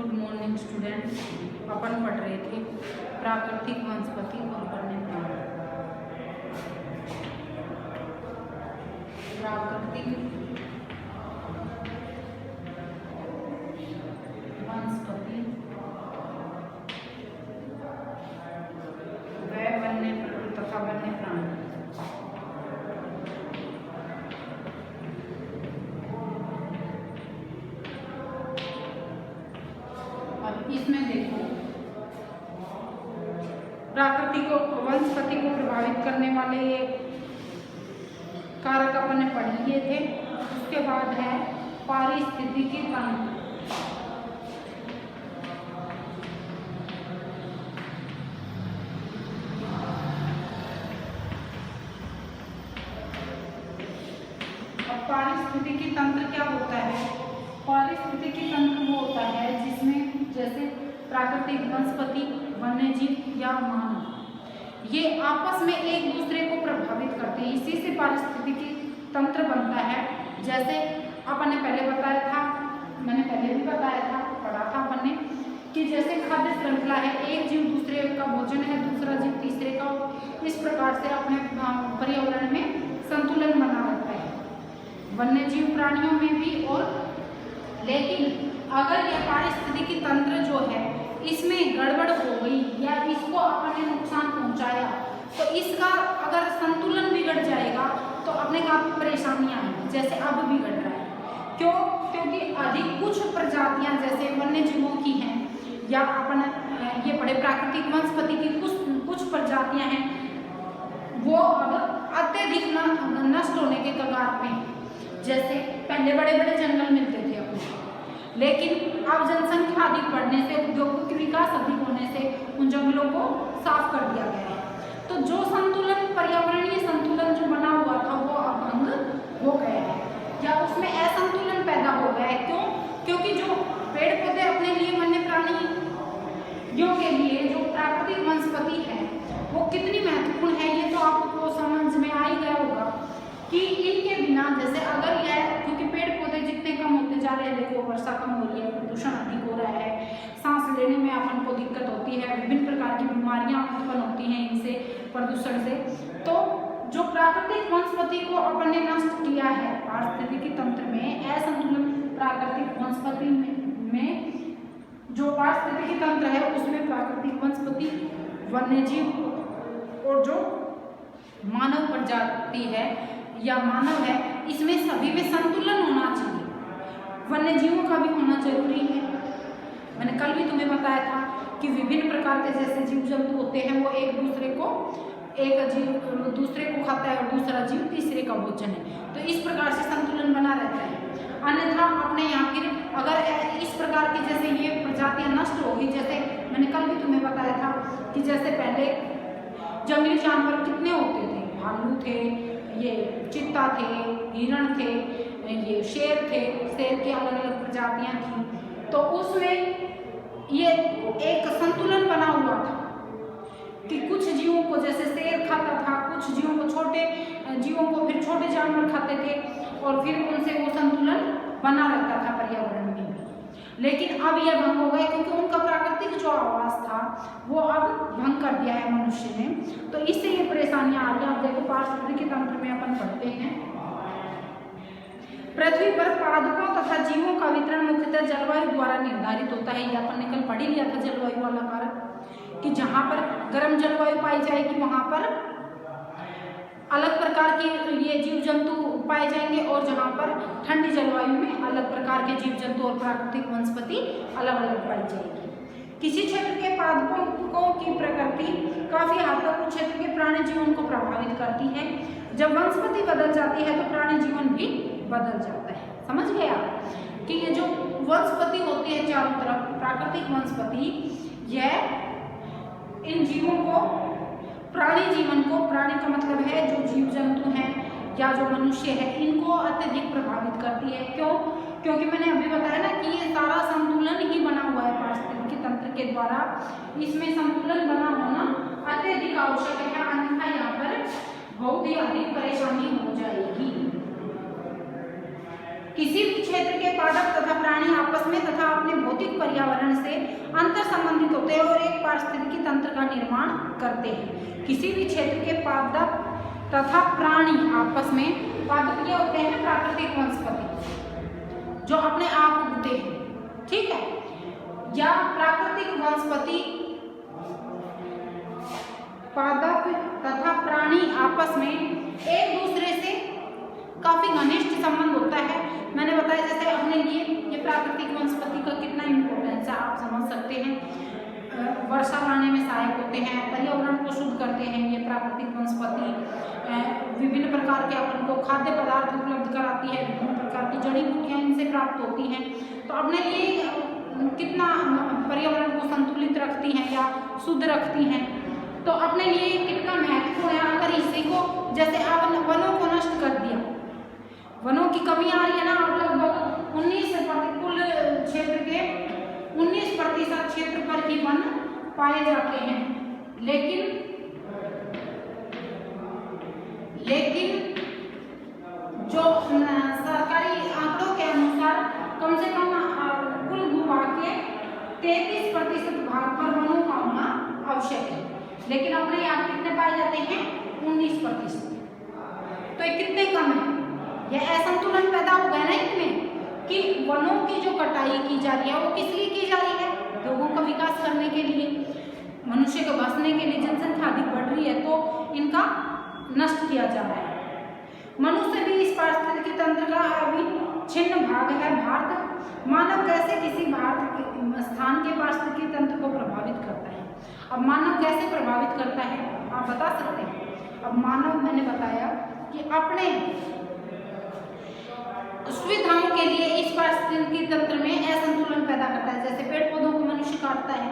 Good morning students. अपन पढ़ रहे थे प्राकृतिक वनस्पति और वन्यप्राणी। प्राकृतिक वनस्पति व वन्य तथा वन्यप्राणी। इसमें देखो, प्राकृतिक वनस्पति को प्रभावित करने वाले ये कारक अपन ने पढ़ लिए थे। उसके बाद है पारिस्थितिकी तंत्र। अब पारिस्थितिकी तंत्र क्या होता है? पारिस्थितिकी तंत्र वो होता है जिसमें जैसे प्राकृतिक वनस्पति, वन्यजीव या मानव ये आपस में एक दूसरे को प्रभावित करते हैं। इसी से पारिस्थितिकी तंत्र बनता है। जैसे अपन ने पहले बताया था, मैंने पहले भी बताया था, पढ़ा था अपन ने कि जैसे खाद्य श्रृंखला है, एक जीव दूसरे का भोजन है, दूसरा जीव तीसरे का। इस प्रकार से अपने पर्यावरण में संतुलन बना रहता है वन्यजीव प्राणियों में भी। और लेकिन अगर यह पारिस्थितिकी तंत्र जो है इसमें गड़बड़ हो गई या इसको अपने नुकसान पहुंचाया तो इसका अगर संतुलन बिगड़ जाएगा तो अपने काफी परेशानियां आएंगी। जैसे अब बिगड़ रहा है, क्यों? क्योंकि अधिक कुछ प्रजातियां जैसे वन्य जीवों की हैं या अपन ये बड़े प्राकृतिक वनस्पति की कुछ प्रजातियां हैं, वो अब अत्यधिक नष्ट होने के कगार पे हैं। जैसे पहले बड़े बड़े जंगल मिलते थे अपने, लेकिन अब जनसंख्या अधिक बढ़ने से, उद्योगों के विकास अधिक होने से उन जंगलों को साफ कर दिया गया है। तो जो संतुलन, पर्यावरणीय संतुलन जो बना हुआ था वो अब भंग हो गया है या उसमें असंतुलन पैदा हो गया है। क्यों? क्योंकि जो पेड़ पौधे अपने लिए, वन्य प्राणियों के लिए जो प्राकृतिक वनस्पति है वो कितनी महत्वपूर्ण है ये तो आपको समझ में आ ही गया होगा कि इनके बिना, जैसे अगर यह, क्योंकि पेड़ पौधे जितने कम होते जा रहे हैं, देखो वर्षा कम हो रही है, प्रदूषण अधिक हो रहा है, सांस लेने में अपन को दिक्कत होती है, विभिन्न प्रकार की बीमारियां उत्पन्न होती हैं इनसे, प्रदूषण से। तो जो प्राकृतिक वनस्पति को अपन ने नष्ट किया है पारिस्थितिकी तंत्र में, असंतुलन प्राकृतिक वनस्पति में जो पारिस्थितिकी तंत्र है उसमें प्राकृतिक वनस्पति, वन्यजीव और जो मानव प्रजाति है या मानव है, इसमें सभी में संतुलन होना चाहिए। वन्य जीवों का भी होना जरूरी है। मैंने कल भी तुम्हें बताया था कि विभिन्न प्रकार के जैसे जीव जंतु होते हैं वो एक दूसरे को, एक जीव दूसरे को खाता है और दूसरा जीव तीसरे का भोजन है। तो इस प्रकार से संतुलन बना रहता है। अन्यथा अपने यहाँ फिर अगर इस प्रकार की जैसे ये प्रजातियां नष्ट होगी, जैसे मैंने कल भी तुम्हें बताया था कि जैसे पहले जंगली जानवर कितने होते थे, भालू थे, ये चित्ता थे, हिरण थे, ये शेर थे, शेर की अलग अलग प्रजातियां थी। तो उसमें ये एक संतुलन बना हुआ था कि कुछ जीवों को जैसे शेर खाता था, कुछ जीवों को, छोटे जीवों को फिर छोटे जानवर खाते थे और फिर उनसे वो संतुलन बना रहता था पर्यावरण में भी। लेकिन अब यह भंग हो गया क्योंकि उनका प्राकृतिक जो आवास था वो अब भंग कर दिया है मनुष्य ने। तो इससे ये परेशानियां आ रही हैं। आप देखो पारिस्थितिकी तंत्र में अपन पढ़ते हैं, पृथ्वी पर पादपों तथा जीवों का वितरण मुख्यतः जलवायु द्वारा निर्धारित होता है। ये अपन ने कल पढ़ ही लिया था जलवायु वाला कारक कि जहाँ पर गर्म जलवायु पाई जाएगी वहां पर अलग प्रकार के ये जीव जंतु पाए जाएंगे और जहाँ पर ठंडी जलवायु में अलग प्रकार के जीव जंतु और प्राकृतिक वनस्पति अलग अलग पाई जाएगी। किसी क्षेत्र के पादपों की प्रकृति काफी हद तक उस क्षेत्र के प्राणी जीवन को प्रभावित करती है। जब वनस्पति बदल जाती है तो प्राणी जीवन भी बदल जाता है। समझ गए आप कि ये जो वनस्पति होती है चारों तरफ, प्राकृतिक वनस्पति, यह इन जीवों को, प्राणी जीवन को, प्राणी का मतलब है जो जीव जंतु हैं या जो मनुष्य है, इनको अत्यधिक प्रभावित करती है। क्यों? क्योंकि मैंने अभी बताया ना कि ये सारा संतुलन ही बना हुआ है पारिस्थितिकी तंत्र के द्वारा। इसमें संतुलन बना होना अत्यधिक आवश्यक है, अन्यथा यहाँ पर बहुत ही अधिक परेशानी हो जाएगी। किसी भी क्षेत्र के पादप तथा प्राणी आपस में तथा अपने भौतिक पर्यावरण से अंतर संबंधित होते हैं और एक पारिस्थितिकी तंत्र का निर्माण करते हैं। किसी भी क्षेत्र के पादप तथा प्राणी आपस में, पादप ये होते हैं प्राकृतिक वनस्पति जो अपने आप उगते हैं, ठीक है, या प्राकृतिक वनस्पति पादप तथा प्राणी आपस में एक दूसरे से काफी घनिष्ठ संबंध होता है। मैंने बताया जैसे अपने लिए ये प्राकृतिक वनस्पति का कितना इम्पोर्टेंस है आप समझ सकते हैं। वर्षा लाने में सहायक होते हैं, पर्यावरण को शुद्ध करते हैं ये प्राकृतिक वनस्पति। विभिन्न प्रकार के अपन को खाद्य पदार्थ उपलब्ध कराती है, विभिन्न प्रकार की जड़ी बूटियां इनसे प्राप्त होती हैं। तो अपने लिए कितना पर्यावरण को संतुलित रखती हैं या शुद्ध रखती हैं, तो अपने लिए कितना महत्वपूर्ण है। अगर इसी को जैसे आप वनों को नष्ट कर दिया, वनों की कमी आ रही है ना, लगभग 19% कुल क्षेत्र के 19% क्षेत्र पर ही वन पाए जाते हैं, लेकिन जो सरकारी आंकड़ों के अनुसार कम से कम कुल भूभाग के 33% भाग पर वनों का होना आवश्यक है, लेकिन अपने यहाँ कितने पाए जाते हैं 19%। तो ये कितने कम है, यह असंतुलन पैदा हो गया ना इनमें कि वनों की जो कटाई की जा रही है वो किस लिए की जा रही है, लोगों का विकास करने के लिए, मनुष्य को बसने के लिए। जनसंख्या अधिक बढ़ रही है तो इनका नष्ट किया जा रहा है। मनुष्य भी इस पारिस्थितिकी तंत्र का अविच्छिन्न भाग है। भारत मानव कैसे किसी भारत के स्थान के पारिस्थितिकी तंत्र को प्रभावित करता है। अब मानव कैसे प्रभावित करता है आप बता सकते हैं। अब मानव मैंने बताया कि अपने सुविधाओं के लिए इस पारिस्थितिकी तंत्र में असंतुलन पैदा करता है। जैसे पेड़ पौधों को मनुष्य काटता है,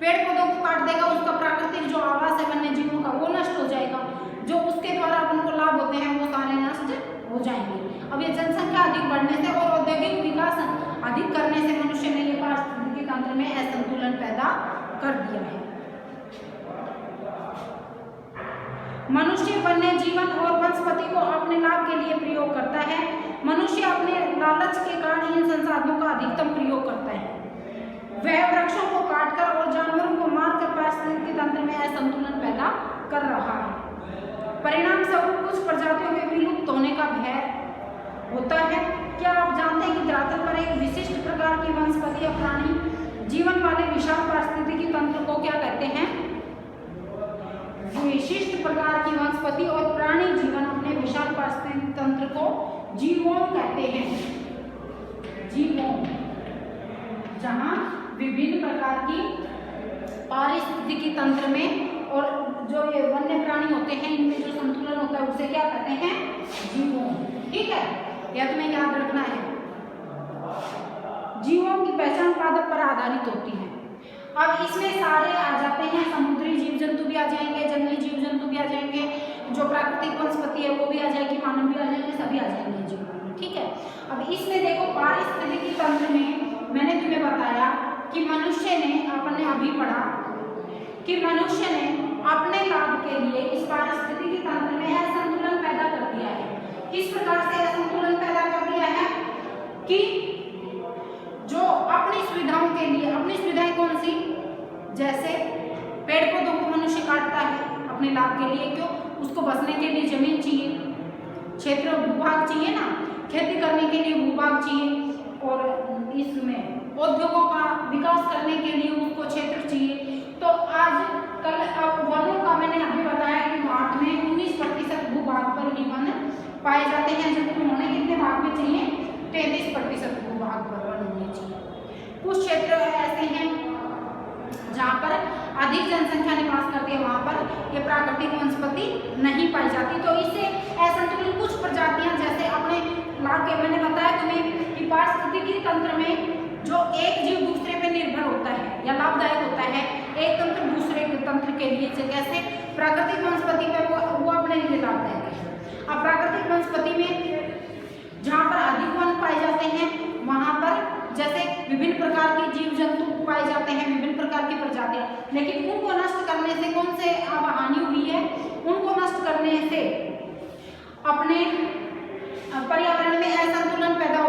पेड़ पौधों को काट देगा, उसका प्राकृतिक जो आवास है वन्य जीवों का वो नष्ट हो जाएगा, जो उसके द्वारा अपन को लाभ होते हैं वो सारे नष्ट हो जाएंगे। अब ये जनसंख्या अधिक बढ़ने से और औद्योगिक विकास अधिक करने से मनुष्य ने ये पारिस्थितिकी तंत्र में असंतुलन पैदा कर दिया है। मनुष्य वन्य जीवन और वनस्पति को अपने लाभ के लिए प्रयोग करता है। मनुष्य अपने लालच के कारण इन संसाधनों का अधिकतम प्रयोग करता है। वह वृक्षों को काटकर और जानवरों को मारकर पारिस्थितिकी तंत्र में असंतुलन पैदा कर रहा है। परिणाम स्वरूप कुछ प्रजातियों के विलुप्त होने का भय होता है। क्या आप जानते हैं कि धरातल पर एक विशिष्ट प्रकार की वनस्पति या प्राणी जीवन वाले विशाल पारिस्थितिकी तंत्र को क्या कहते हैं? विशिष्ट प्रकार की वनस्पति और प्राणी जीवन अपने विशाल पारिस्थितिकी तंत्र को जीवोम कहते हैं। जीवोम, जहां विभिन्न प्रकार की पारिस्थितिकी तंत्र में और जो ये वन्य प्राणी होते हैं इनमें जो संतुलन होता है उसे क्या कहते हैं? जीवोम। ठीक है, यह तुम्हें याद रखना है। जीवों की पहचान पादप पर आधारित होती है। अब इसमें सारे आ जाते हैं, समुद्री जीव जंतु भी आ जाएंगे, जंगली जीव जंतु भी आ जाएंगे, जो प्राकृतिक वनस्पति है वो भी आ जाएगी, मानव भी आ जाएंगे, सभी आ जाएंगे जीवों में। ठीक है, अब इसमें देखो पारिस्थितिकी तंत्र में मैंने तुम्हें बताया कि मनुष्य ने, आपने अभी पढ़ा कि मनुष्य ने अपने लाभ के लिए इस पारिस्थितिकी तंत्र में असंतुलन पैदा कर दिया है। किस प्रकार से असंतुलन पैदा कर दिया है कि जो अपनी सुविधाओं के लिए, अपनी सुविधाएं कौन सी, जैसे पेड़ पौधों को मनुष्य काटता है अपने लाभ के लिए, क्यों? उसको बसने के लिए जमीन चाहिए, क्षेत्र भूभाग चाहिए ना, खेती करने के लिए भूभाग चाहिए, और इसमें उद्योगों का विकास करने के लिए उसको क्षेत्र चाहिए। तो आज कल अब वनों का मैंने अभी बताया कि भारत में 19% भूभाग पर ही वन पाए जाते हैं, जबकि उन्होंने कितने भाग में चाहिए? 33% भूभाग पर वन होने चाहिए। कुछ क्षेत्र ऐसे हैं जहाँ पर अधिक जनसंख्या निवास करती है, वहाँ पर ये प्राकृतिक वनस्पति नहीं पाई जाती। तो इससे असंतुलित कुछ प्रजातियां, जैसे अपने लाभ के, मैंने बताया तुम्हें कि पारिस्थितिकी तंत्र में जो एक जीव दूसरे पे निर्भर होता है या लाभदायक होता है, एक तंत्र दूसरे के तंत्र के लिए, जैसे प्राकृतिक वनस्पति में वो अपने लिए लाभदायक है। अब प्राकृतिक वनस्पति में जहाँ पर अधिक वन पाए जाते हैं वहाँ पर जैसे विभिन्न प्रकार के जीव जंतु पाए जाते हैं, विभिन्न प्रकार की प्रजातियां, लेकिन उनको नष्ट करने से कौन से अब हानि हुई है? उनको नष्ट करने से अपने पर्यावरण में असंतुलन पैदा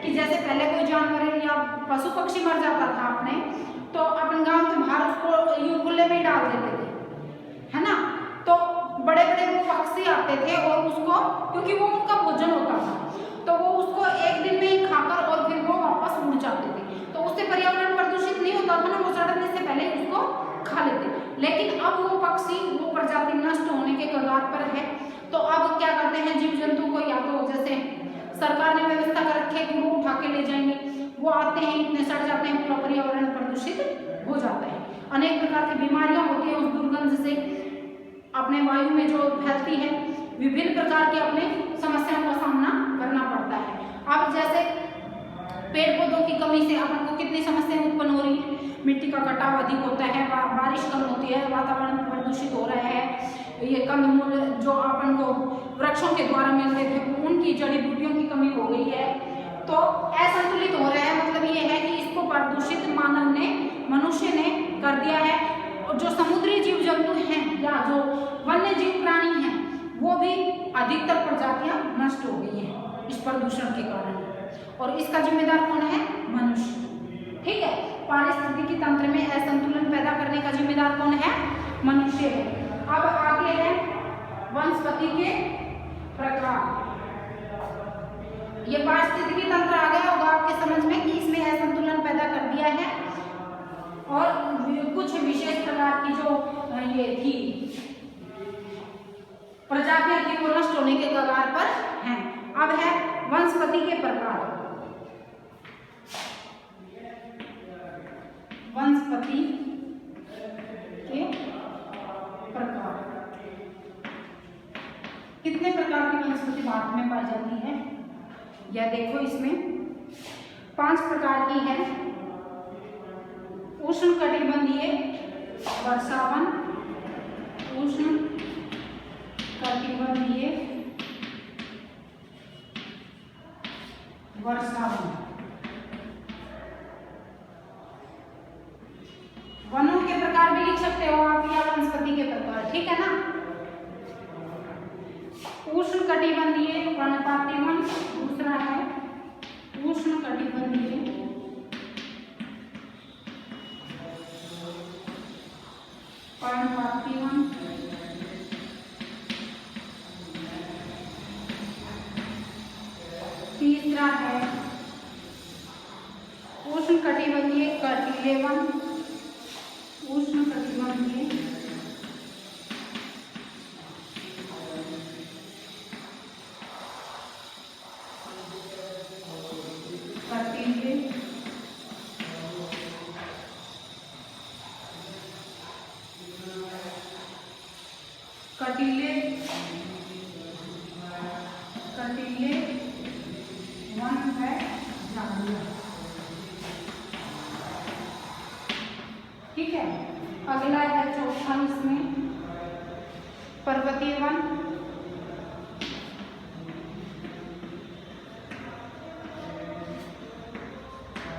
कि जैसे पहले कोई जानवर या पशु पक्षी मर जाता था अपने, तो अपन गांव के बाहर उसको यूं खुले में ही डाल देते थे, है ना। तो बड़े बड़े वो पक्षी आते थे और उसको, क्योंकि वो उनका भोजन होता था, तो वो उसको एक दिन में ही खाकर और फिर वो वापस उड़ जाते थे। तो उससे पर्यावरण प्रदूषित नहीं होता था ना, वो सड़ने से पहले उसको खा लेते। लेकिन अब वो पक्षी, वो प्रजाति नष्ट होने के कगार पर है। तो अब क्या करते हैं, जीव जंतु को या तो जैसे सरकार ने व्यवस्था कर रखी है कि वो उठा के ले जाएंगे, वो आते हैं, इतने सड़ जाते हैं, पूरा पर्यावरण प्रदूषित हो जाता है। अनेक प्रकार की बीमारियां होती है उस दुर्गंध से, अपने वायु में जो फैलती है, विभिन्न प्रकार की अपने समस्याओं का सामना करना पड़ता है। अब जैसे पेड़ पौधों की कमी से अपन को कितनी समस्याएं उत्पन्न हो रही है, मिट्टी का कटाव अधिक होता है, बारिश कम होती है, वातावरण प्रदूषित हो रहा है, ये कंदमूल जो अपन को वृक्षों के द्वारा मिलते थे उनकी जड़ी बूटियों की कमी हो गई है, तो असंतुलित हो रहा है। मतलब ये है कि इसको प्रदूषित मानव ने, मनुष्य ने कर दिया है। और जो समुद्री जीव जंतु हैं या जो वन्य जीव प्राणी हैं, वो भी अधिकतर प्रजातियां नष्ट हो गई हैं इस प्रदूषण के कारण। और इसका जिम्मेदार कौन है? मनुष्य। ठीक है, पारिस्थितिकी तंत्र में असंतुलन पैदा करने का जिम्मेदार कौन है? मनुष्य है। अब आगे है वनस्पति के प्रकार। ये पारिस्थितिकी तंत्र आ गया होगा आपके समझ में कि इसमें असंतुलन पैदा कर दिया है और कुछ विशेष प्रकार की जो ये थी प्रजातियां थी वो नष्ट होने के कगार पर हैं। अब है वनस्पति के प्रकार। वनस्पति के प्रकार, कितने प्रकार की वनस्पति भारत में पाई जाती है? या देखो इसमें 5 प्रकार की है। उष्णकटिबंधीय वर्षावन, उष्णकटिबंधीय वर्षावन, वनों के प्रकार भी लिख सकते हो आप या वनस्पति के प्रकार, ठीक है ना। उष्णकटिबंधीय पर्णपाती वन, दूसरा है उष्णकटिबंधीय पर्णपाती वन, तीसरा है उष्णकटिबंधीय कटीले वन, उष्णकटिबंधीय कटीले, कटीले कटीले वन है झाड़ियाँ, ठीक है। अगला है चौथा इसमें पर्वतीय वन,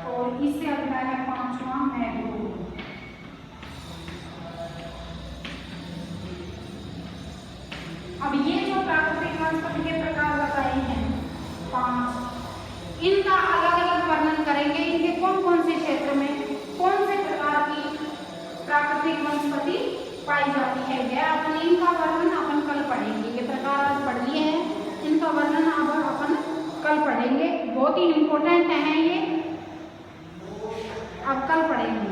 और इससे अगला है 5वां मैंग्रोव। अब ये जो प्राकृतिक वनस्पति के प्रकार बताए हैं 5, इनका अलग अलग वर्णन करेंगे। इनके कौन कौन से क्षेत्र में कौन से प्रकार की प्राकृतिक वनस्पति पाई जाती है, यह अपन इनका वर्णन अपन कल पढ़ेंगे। ये प्रकार आज पढ़ लिए हैं, इनका वर्णन अब अपन कल पढ़ेंगे। बहुत ही इम्पोर्टेंट है ये, अब कल पढ़ेंगे।